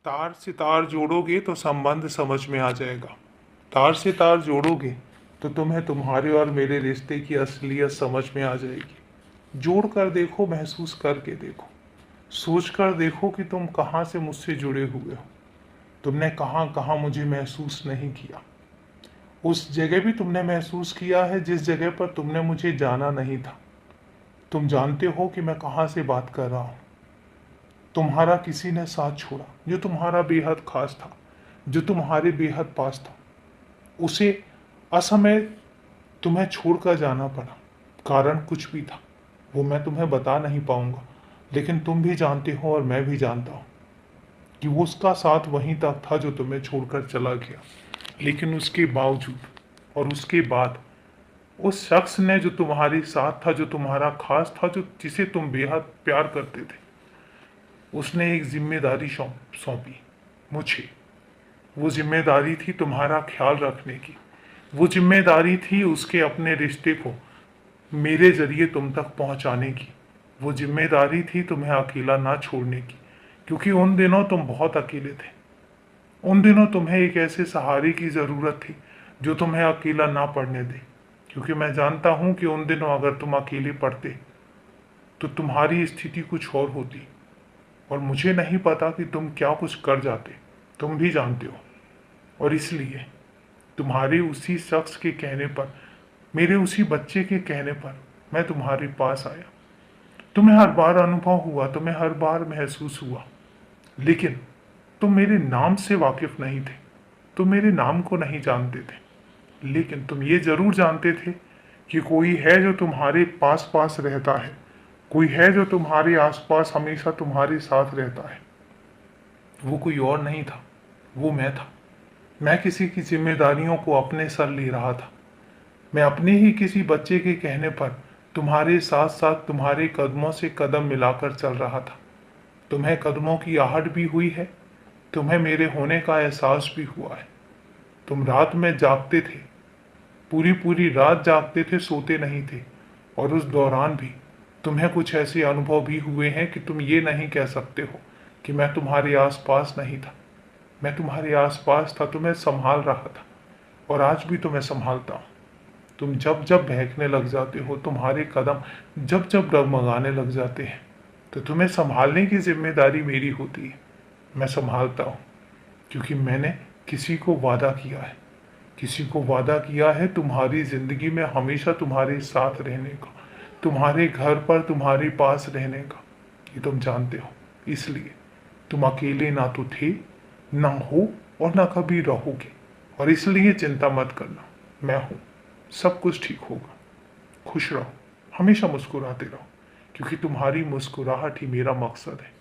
तार से तार जोड़ोगे तो संबंध समझ में आ जाएगा। तार से तार जोड़ोगे तो तुम्हें तुम्हारे और मेरे रिश्ते की असलियत समझ में आ जाएगी। जोड़ कर देखो, महसूस करके देखो, सोच कर देखो कि तुम कहाँ से मुझसे जुड़े हुए हो। तुमने कहाँ कहाँ मुझे महसूस नहीं किया। उस जगह भी तुमने महसूस किया है जिस जगह पर तुमने मुझे जाना नहीं था। तुम जानते हो कि मैं कहाँ से बात कर रहा हूँ। तुम्हारा किसी ने साथ छोड़ा जो तुम्हारा बेहद खास था, जो तुम्हारे बेहद पास था। उसे असमय तुम्हें छोड़कर जाना पड़ा। कारण कुछ भी था, वो मैं तुम्हें बता नहीं पाऊंगा, लेकिन तुम भी जानते हो और मैं भी जानता हूँ कि वो उसका साथ वहीं तक था जो तुम्हें छोड़कर चला गया। लेकिन उसके बावजूद और उसके बाद उस शख्स ने जो तुम्हारे साथ था, जो तुम्हारा खास था, जो जिसे तुम बेहद प्यार करते थे, उसने एक जिम्मेदारी सौंपी मुझे। वो जिम्मेदारी थी तुम्हारा ख्याल रखने की। वो जिम्मेदारी थी उसके अपने रिश्ते को मेरे जरिए तुम तक पहुंचाने की। वो जिम्मेदारी थी तुम्हें अकेला ना छोड़ने की, क्योंकि उन दिनों तुम बहुत अकेले थे। उन दिनों तुम्हें एक ऐसे सहारे की ज़रूरत थी जो तुम्हें अकेला ना पड़ने दे। क्योंकि मैं जानता हूं कि उन दिनों अगर तुम अकेले पड़ते तो तुम्हारी स्थिति कुछ और होती, और मुझे नहीं पता कि तुम क्या कुछ कर जाते। तुम भी जानते हो। और इसलिए तुम्हारे उसी शख्स के कहने पर, मेरे उसी बच्चे के कहने पर मैं तुम्हारे पास आया। तुम्हें हर बार अनुभव हुआ, तुम्हें हर बार महसूस हुआ, लेकिन तुम मेरे नाम से वाकिफ नहीं थे। तुम मेरे नाम को नहीं जानते थे, लेकिन तुम ये जरूर जानते थे कि कोई है जो तुम्हारे पास पास रहता है। कोई है जो तुम्हारे आसपास हमेशा तुम्हारे साथ रहता है। वो कोई और नहीं था, वो मैं था। मैं किसी की जिम्मेदारियों को अपने सर ले रहा था। मैं अपने ही किसी बच्चे के कहने पर तुम्हारे साथ साथ तुम्हारे कदमों से कदम मिलाकर चल रहा था। तुम्हें कदमों की आहट भी हुई है, तुम्हें मेरे होने का एहसास भी हुआ है। तुम रात में जागते थे, पूरी पूरी रात जागते थे, सोते नहीं थे। और उस दौरान भी तुम्हें कुछ ऐसे अनुभव भी हुए हैं कि तुम ये नहीं कह सकते हो कि मैं तुम्हारे आसपास नहीं था। मैं तुम्हारे आसपास था, तुम्हें संभाल रहा था, और आज भी तुम्हें संभालता हूँ। तुम जब जब बहकने लग जाते हो, तुम्हारे कदम जब जब डगमगाने लग जाते हैं, तो तुम्हें संभालने की जिम्मेदारी मेरी होती है। मैं संभालता हूँ क्योंकि मैंने किसी को वादा किया है। किसी को वादा किया है तुम्हारी जिंदगी में हमेशा तुम्हारे साथ रहने का, तुम्हारे घर पर तुम्हारे पास रहने का। ये तुम जानते हो, इसलिए तुम अकेले ना तो थे, ना हो, और ना कभी रहोगे। और इसलिए चिंता मत करना, मैं हूं, सब कुछ ठीक होगा। खुश रहो, हमेशा मुस्कुराते रहो, क्योंकि तुम्हारी मुस्कुराहट ही मेरा मकसद है।